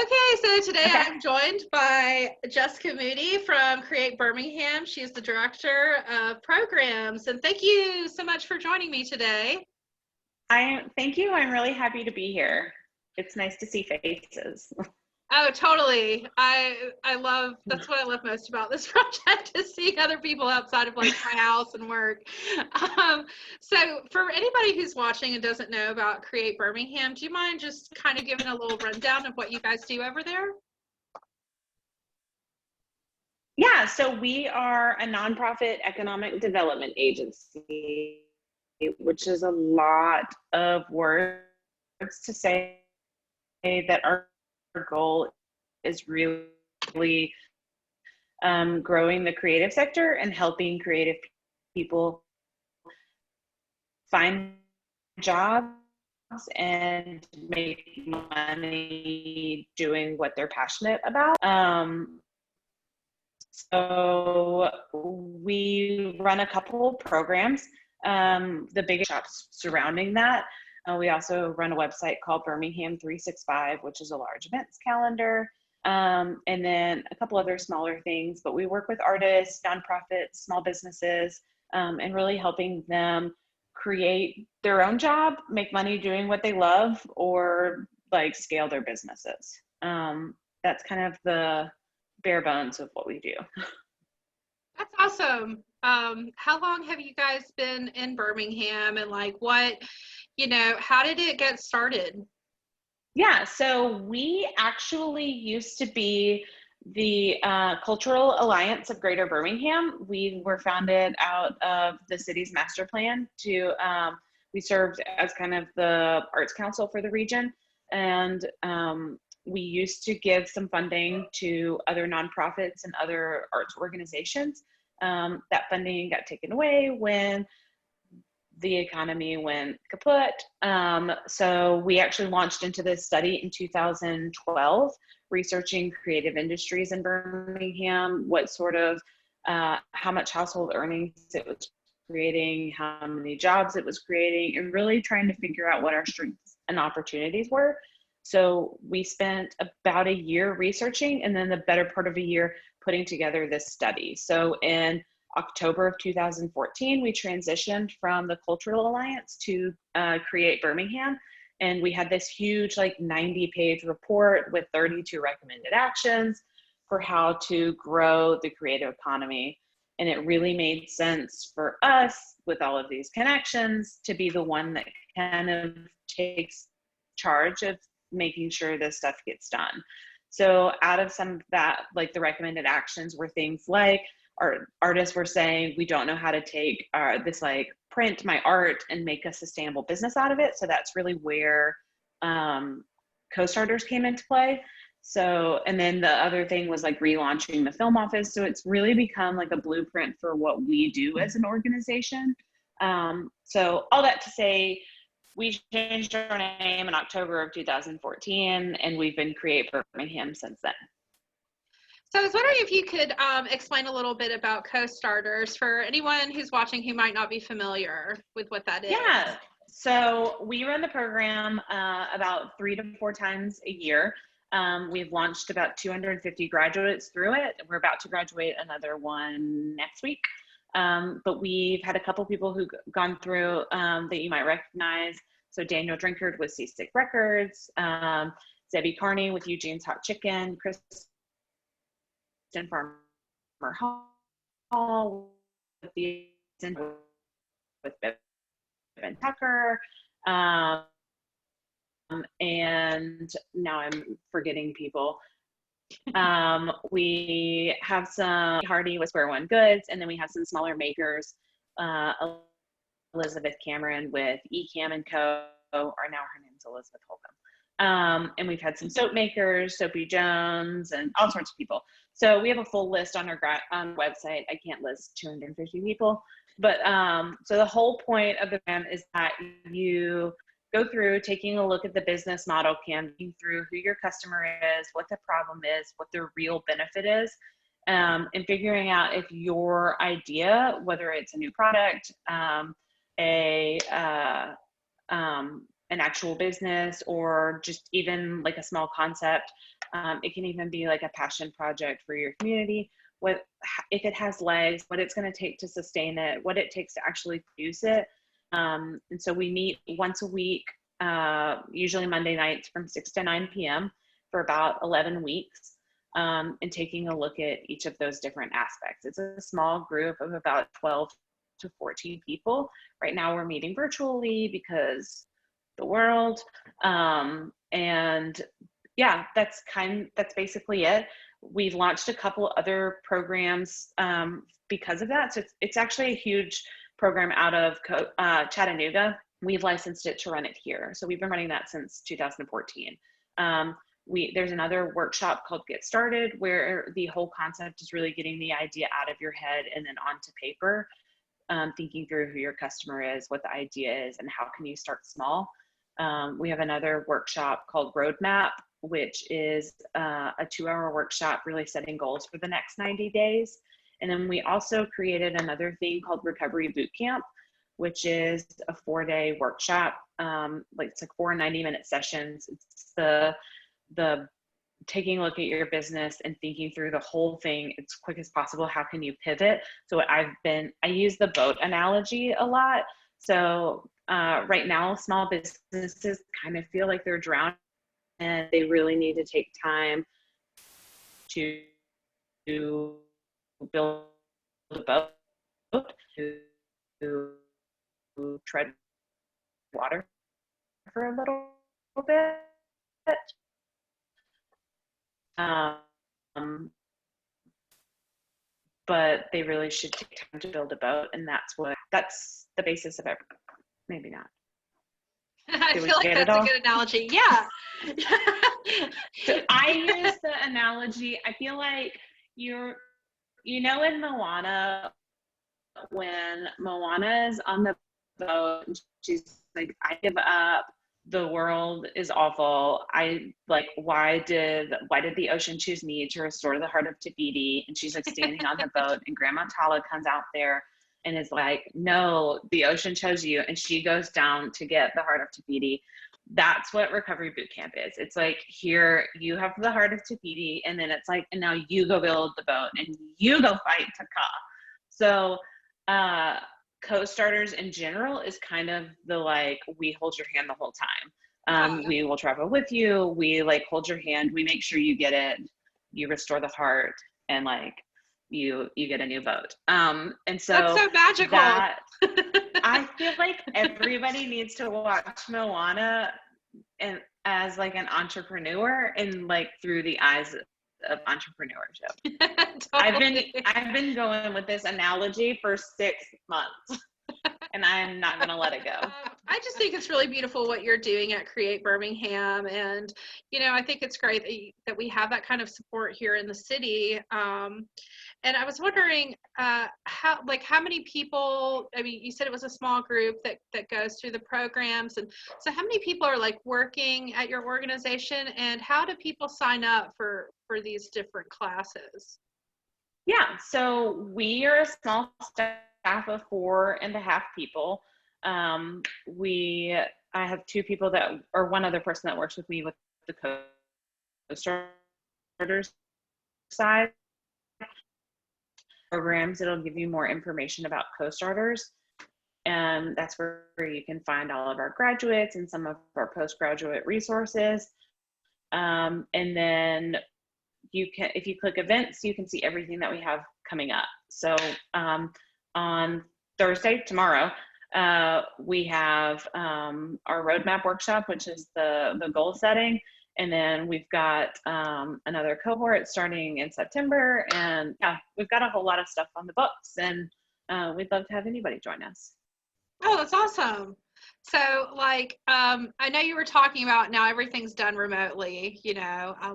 Okay, so today Okay. I'm joined by Jessica Moody from Create Birmingham. She's the Director of Programs, and thank you so much for joining me today. Thank you. I'm really happy to be here. It's nice to see faces. Oh, totally. I love, that's what I love most about this project is seeing other people outside of like my house and work. So for anybody who's watching and doesn't know about Create Birmingham, do you mind just kind of giving a little rundown of what you guys do over there? Yeah, so we are a nonprofit economic development agency, which is a lot of words to say that our goal is really growing the creative sector and helping creative people find jobs and make money doing what they're passionate about. So we run a couple of programs, the big shops surrounding that. We also run a website called Birmingham 365, which is a large events calendar. And then a couple other smaller things, but we work with artists, nonprofits, small businesses, and really helping them create their own job, make money doing what they love, or like scale their businesses. That's kind of the bare bones of what we do. That's awesome. How long have you guys been in Birmingham and like how did it get started? Yeah, so we actually used to be the Cultural Alliance of Greater Birmingham. We were founded out of the city's master plan to, we served as kind of the arts council for the region. And we used to give some funding to other nonprofits and other arts organizations. That funding got taken away when the economy went kaput. So we actually launched into this study in 2012, researching creative industries in Birmingham, what sort of, how much household earnings it was creating, how many jobs it was creating, and really trying to figure out what our strengths and opportunities were. So we spent about a year researching and then the better part of a year putting together this study. So in October of 2014, we transitioned from the Cultural Alliance to Create Birmingham. And we had this huge, like 90-page report with 32 recommended actions for how to grow the creative economy. And it really made sense for us, with all of these connections, to be the one that kind of takes charge of making sure this stuff gets done. So out of some of that, like the recommended actions were things like, our artists were saying, we don't know how to take this like print my art and make a sustainable business out of it. So that's really where co.starters came into play. So, and then the other thing was like relaunching the film office. So it's really become like a blueprint for what we do as an organization. So all that to say, we changed our name in October of 2014, and we've been Create Birmingham since then. So I was wondering if you could explain a little bit about co.starters for anyone who's watching who might not be familiar with what that is. Yeah, so we run the program about 3 to 4 times a year. We've launched about 250 graduates through it. We're about to graduate another one next week. But we've had a couple people who've gone through that you might recognize. So Daniel Drinkard with C-Stick Records, Zebby Carney with Eugene's Hot Chicken, Kristen Farmer Hall with Bevan Tucker, and now I'm forgetting people. We have some Hardy with Square One Goods, and then we have some smaller makers, Elizabeth Cameron with eCam and Co, or now her name's Elizabeth Holcomb. And we've had some soap makers, Soapy Jones, and all sorts of people. So we have a full list on our website. I can't list 250 people, but so the whole point of the program is that you go through taking a look at the business model, canvassing through who your customer is, what the problem is, what their real benefit is, and figuring out if your idea, whether it's a new product, an actual business, or just even like a small concept, It can even be like a passion project for your community. What if it has legs, what it's going to take to sustain it, what it takes to actually produce it. And so we meet once a week, usually Monday nights from 6 to 9 p.m. for about 11 weeks, and taking a look at each of those different aspects. It's a small group of about 12 to 14 people. Right now we're meeting virtually because the world, and yeah, that's basically it. We've launched a couple other programs because of that. So it's actually a huge program out of Chattanooga. We've licensed it to run it here. So we've been running that since 2014. There's another workshop called Get Started, where the whole concept is really getting the idea out of your head and then onto paper, thinking through who your customer is, what the idea is, and how can you start small. We have another workshop called Roadmap, which is a 2-hour workshop really setting goals for the next 90 days. And then we also created another thing called Recovery Bootcamp, which is a 4-day workshop. It's like 4 90-minute sessions. It's the taking a look at your business and thinking through the whole thing as quick as possible. How can you pivot? So I use the boat analogy a lot. So right now, small businesses kind of feel like they're drowning, and they really need to take time to build a boat, to tread water for a little bit. But they really should take time to build a boat, and that's the basis of everything. Maybe not. I feel like that's a good analogy. Yeah. So I use the analogy. I feel like in Moana, when Moana is on the boat, and she's like, I give up. The world is awful. Why did the ocean choose me to restore the heart of Te Fiti? And she's like standing on the boat, and Grandma Tala comes out there and is like, no, the ocean chose you. And she goes down to get the heart of Te Fiti. That's what Recovery Bootcamp is. It's like, here, you have the heart of Te Fiti, and then it's like, and now you go build the boat and you go fight Te Kā. So co-starters in general is kind of we hold your hand the whole time. We will travel with you. We hold your hand. We make sure you get it. You restore the heart, and you get a new boat. And so that's so magical. I feel like everybody needs to watch Moana and as an entrepreneur and through the eyes of entrepreneurship. Totally. I've been going with this analogy for 6 months, and I'm not going to let it go. I just think it's really beautiful what you're doing at Create Birmingham, and I think it's great that we have that kind of support here in the city. And I was wondering how many people, I mean, you said it was a small group that goes through the programs. And so how many people are working at your organization, and how do people sign up for these different classes? Yeah, so we are a small staff of 4.5 people. I have 2 people or one other person that works with me with the co.starters side programs. It'll give you more information about co-starters, and that's where you can find all of our graduates and some of our postgraduate resources. And then if you click events, you can see everything that we have coming up. So on Thursday, tomorrow, we have our roadmap workshop, which is the goal setting. And then we've got another cohort starting in September. And yeah, we've got a whole lot of stuff on the books, and we'd love to have anybody join us. Oh, that's awesome. So I know you were talking about now everything's done remotely.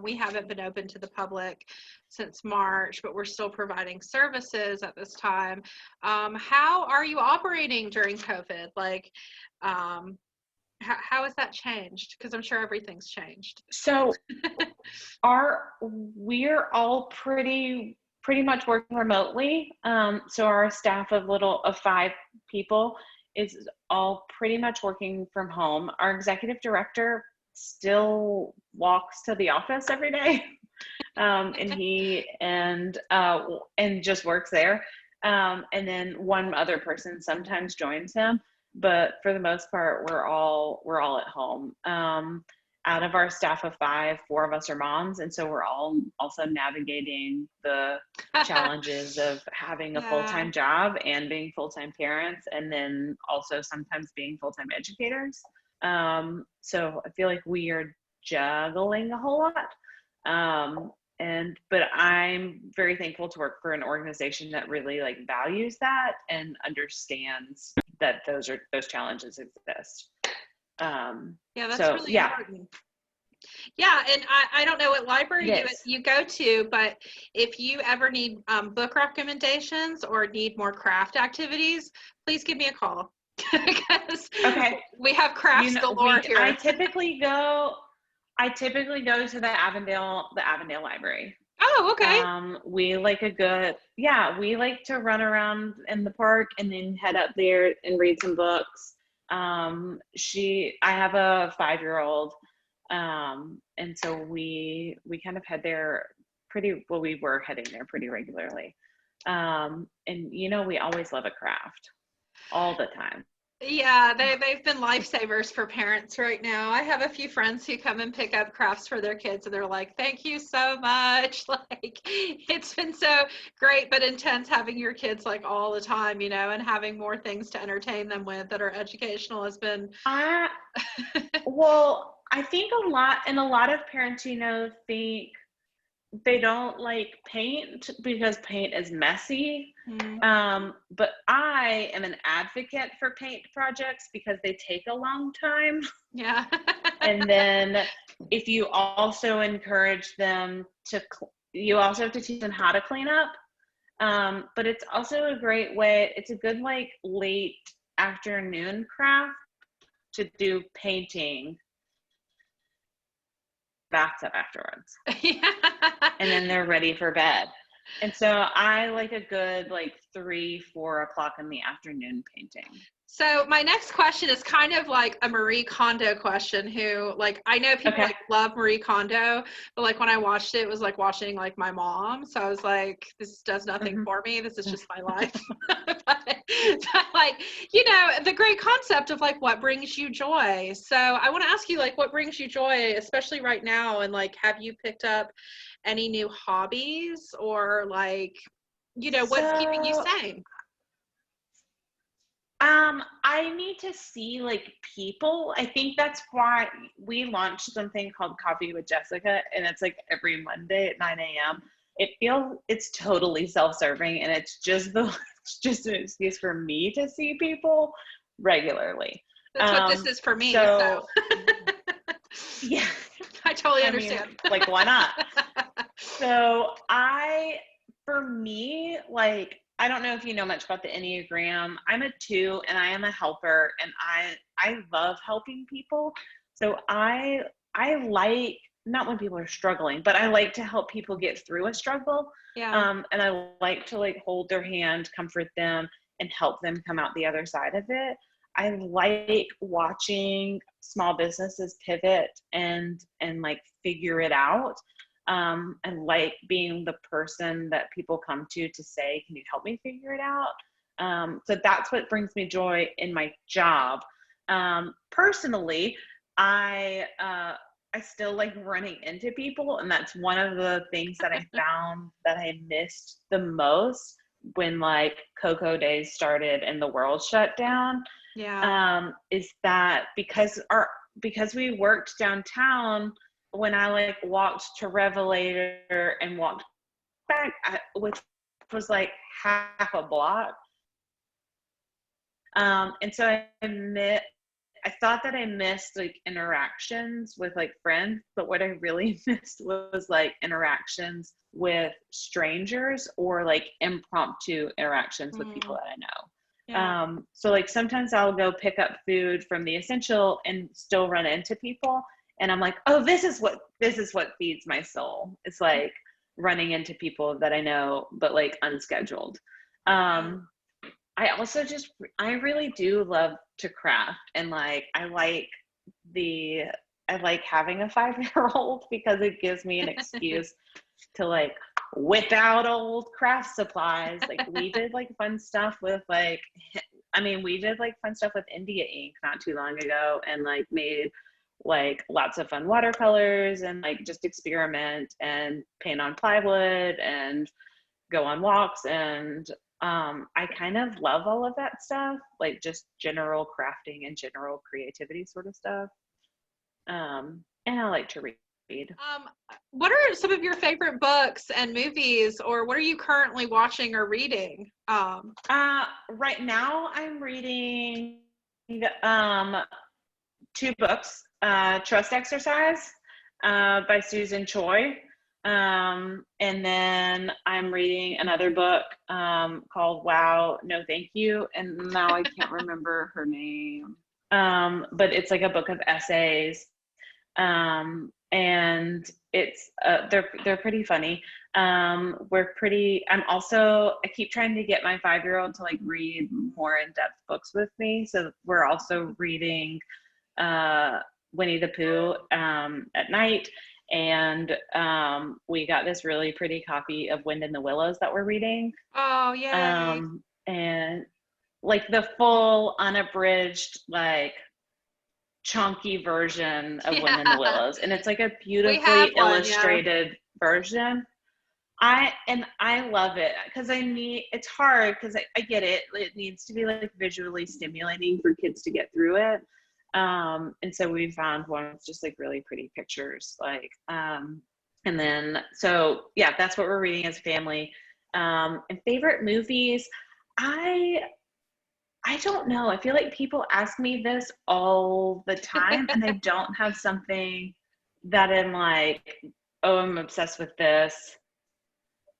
We haven't been open to the public since March, but we're still providing services at this time. How are you operating during COVID? How has that changed? Because I'm sure everything's changed. So we're all pretty much working remotely. So our staff of 5 people is all pretty much working from home. Our executive director still walks to the office every day. And he and just works there. And then one other person sometimes joins him, but for the most part, we're all at home. Out of our staff of 5, 4 of us are moms, and so we're all also navigating the challenges of having a Yeah. full-time job and being full-time parents, and then also sometimes being full-time educators. So I feel like we are juggling a whole lot. But I'm very thankful to work for an organization that really like values that and understands that those challenges exist. Yeah, that's So really yeah, important. Yeah, and I don't know what library you go to, but if you ever need book recommendations or need more craft activities, please give me a call. Because okay, we have crafts galore here. I typically go to the Avondale library. Oh, okay. We like we like to run around in the park and then head up there and read some books. I have a 5-year-old, and so we kind of head there we were heading there pretty regularly. And we always love a craft all the time. Yeah, they've been lifesavers for parents right now. I have a few friends who come and pick up crafts for their kids, and they're like, "Thank you so much." Like, it's been so great but intense having your kids like all the time, and having more things to entertain them with that are educational has been. Well, I think a lot of parents, think they don't like paint because paint is messy. But I am an advocate for paint projects because they take a long time. Yeah. And then if you also encourage them you also have to teach them how to clean up. But it's also a great way, it's a good like late afternoon craft to do painting bathtub afterwards. Yeah. And then they're ready for bed. And so I like a good like 3, 4 o'clock in the afternoon painting. So my next question is kind of like a Marie Kondo question who like, I know people like love Marie Kondo, but like when I watched it, it was like watching like my mom. So I was like, this does nothing for me. This is just my life. but like, the great concept of like what brings you joy. So I want to ask you like what brings you joy, especially right now. And like, have you picked up any new hobbies or like, what's keeping you sane? I need to see like people. I think that's why we launched something called Coffee with Jessica, and it's like every Monday at 9 a.m. It's totally self-serving, and it's just an excuse for me to see people regularly. That's what this is for me. So. Yeah, I totally understand. Like, why not? So for me, like, I don't know if you know much about the Enneagram. I'm a 2 and I am a helper, and I love helping people. So I like, not when people are struggling, but I like to help people get through a struggle. Yeah. And I like to like hold their hand, comfort them, and help them come out the other side of it. I like watching small businesses pivot and like figure it out. And like being the person that people come to say, can you help me figure it out? So that's what brings me joy in my job. Personally, I still like running into people, and that's one of the things that I found that I missed the most when like Cocoa Days started and the world shut down. Yeah. Is that because we worked downtown, when I like walked to Revelator and walked back, which was like half a block. And so I thought that I missed like interactions with like friends, but what I really missed was like interactions with strangers or like impromptu interactions with people that I know. Yeah. So like sometimes I'll go pick up food from the Essential and still run into people. And I'm like, oh, this is what feeds my soul. It's like running into people that I know, but like unscheduled. I also I really do love to craft, and like, I like the I like having a 5-year-old because it gives me an excuse to like whip out old craft supplies. Like we did like fun stuff with like, we did like fun stuff with India ink not too long ago, and like made like lots of fun watercolors and like just experiment and paint on plywood and go on walks. And I kind of love all of that stuff, like just general crafting and general creativity sort of stuff. And I like to read. What are some of your favorite books and movies, or what are you currently watching or reading? Right now I'm reading 2 books, Trust Exercise by Susan Choi. And then I'm reading another book called Wow, No Thank You. And now I can't remember her name. But it's like a book of essays. And it's they're pretty funny. I keep trying to get my 5-year-old to like read more in-depth books with me. So we're also reading Winnie the Pooh at night. And we got this really pretty copy of Wind in the Willows that we're reading. Oh, yay. And like the full unabridged, like chunky version of Wind in the Willows. And it's like a beautifully illustrated version. I love it because it's hard because I get it. It needs to be like visually stimulating for kids to get through it. And so we found one with just like really pretty pictures, like, and then, so yeah, that's what we're reading as a family. And favorite movies, I don't know. I feel like people ask me this all the time and I don't have something that I'm like, oh, I'm obsessed with this.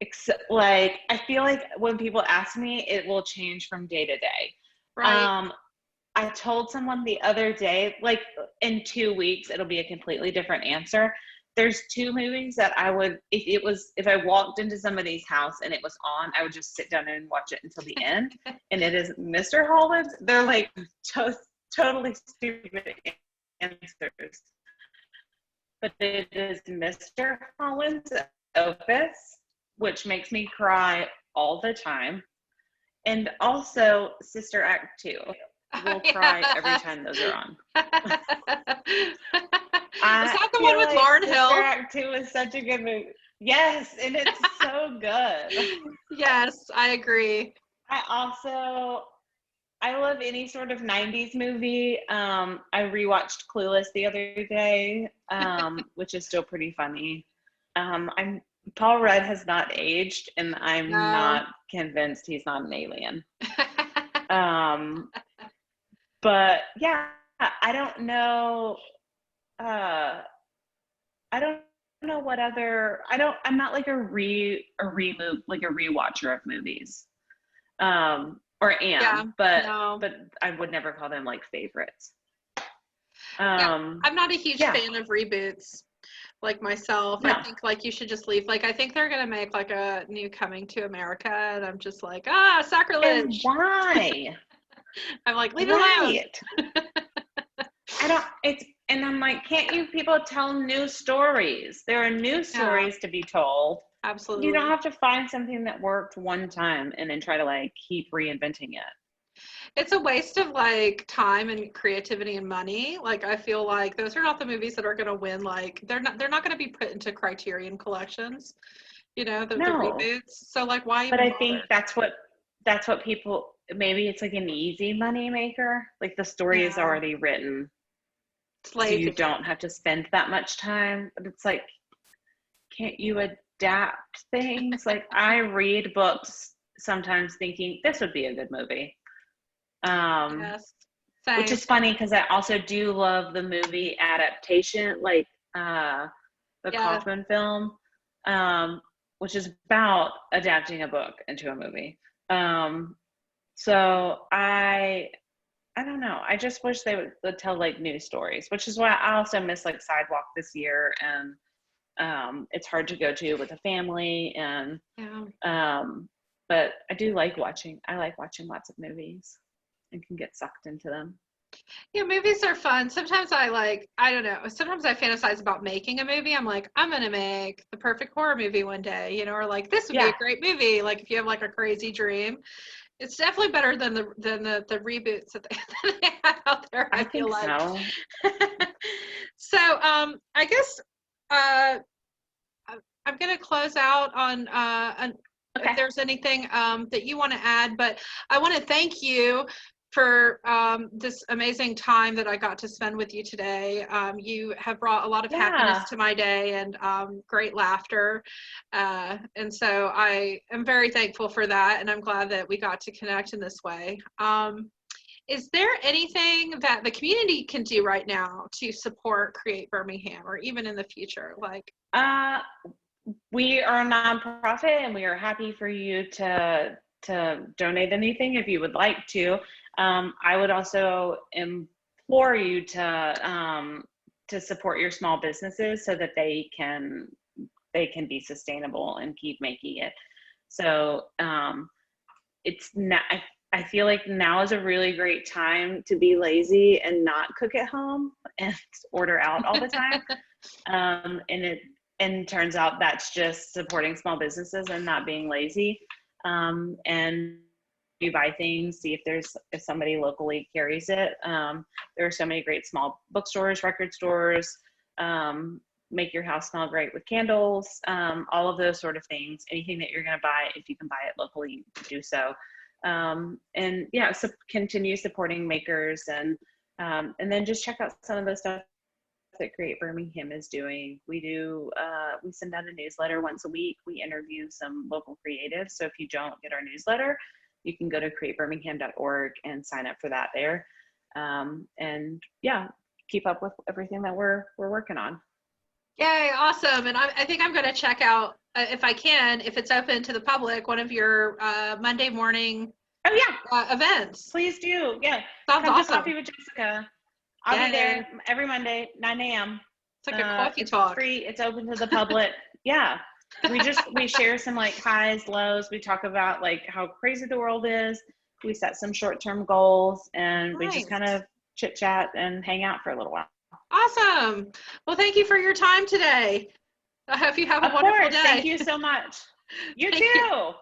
Except like, I feel like when people ask me, it will change from day to day. Right. I told someone the other day, like in 2 weeks, it'll be a completely different answer. There's 2 movies that I would, if I walked into somebody's house and it was on, I would just sit down and watch it until the end. And it is Mr. Holland's. They're like totally stupid answers. But it is Mr. Holland's Opus, which makes me cry all the time. And also Sister Act 2. Will cry every time those are on. Is that the one with like Lauryn Hill? Sister Act 2 is such a good movie. Yes, and it's so good. Yes, I agree. I love any sort of 90s movie. I rewatched Clueless the other day, which is still pretty funny. Paul Rudd has not aged, and I'm not convinced he's not an alien. But yeah, I don't know. I don't know what other. I'm not like a rewatcher of movies. Or am, but I would never call them like favorites. I'm not a huge fan of reboots. Like myself, No. I think like you should just leave. Like I think they're gonna make like a new Coming to America, and I'm just like, sacrilege. And why? I'm like, leave it alone. And I'm like, can't you people tell new stories? There are new stories to be told. Absolutely. You don't have to find something that worked one time and then try to like keep reinventing it. It's a waste of like time and creativity and money. Like I feel like those are not the movies that are going to win. Like they're not going to be put into Criterion collections, the reboots. So like why? But I think that's what people, maybe it's like an easy money maker. Like the story is already written. So you don't have to spend that much time. But it's like, can't you adapt things? Like I read books sometimes thinking this would be a good movie. Yes. Which is funny because I also do love the movie adaptation, like the Kaufman film, which is about adapting a book into a movie. So I don't know. I just wish they would tell like new stories, which is why I also miss like Sidewalk this year, and it's hard to go to with a family, and but I do like watching. I like watching lots of movies and can get sucked into them. Yeah, movies are fun. Sometimes I don't know, sometimes I fantasize about making a movie. I'm like, I'm gonna make the perfect horror movie one day, or like this would be a Yeah, great movie. Like if you have like a crazy dream. It's definitely better than the reboots that they, that they have out there, I I feel think like. so. So I guess uh, I'm going to close out on if Okay. there's anything that you want to add, but I want to thank you for this amazing time that I got to spend with you today. You have brought a lot of happiness Yeah. to my day and great laughter. And so I am very thankful for that. And I'm glad that we got to connect in this way. Is there anything that the community can do right now to support Create Birmingham or even in the future? Like, Uh, we are a nonprofit, and we are happy for you to donate anything if you would like to. I would also implore you to support your small businesses so that they can be sustainable and keep making it. So it's not. I feel like now is a really great time to be lazy and not cook at home and order out all the time. And turns out that's just supporting small businesses and not being lazy. And you buy things, see if somebody locally carries it. There are so many great small bookstores, record stores, make your house smell great with candles, all of those sort of things. Anything that you're going to buy, if you can buy it locally, do so. And yeah, so continue supporting makers, and then just check out some of the stuff that Create Birmingham is doing. We send out a newsletter once a week. We interview some local creatives. So if you don't get our newsletter, you can go to createbirmingham.org and sign up for that there. And yeah, keep up with everything that we're working on. yay, awesome. And I think I'm going to check out, if I can, if it's open to the public, one of your Monday morning Oh yeah, events. please do. Yeah, Sounds come to awesome. Coffee with Jessica. I'll be Yay. there every Monday, 9 a.m. It's like a coffee It's talk. free. It's open to the public. Yeah. We share some like highs, lows. We talk about like how crazy the world is. We set some short-term goals, and we just kind Nice. of chit chat and hang out for a little while. Awesome. Well, thank you for your time today. I hope you have a Of wonderful course. Thank day. you so much. You Thank you. too.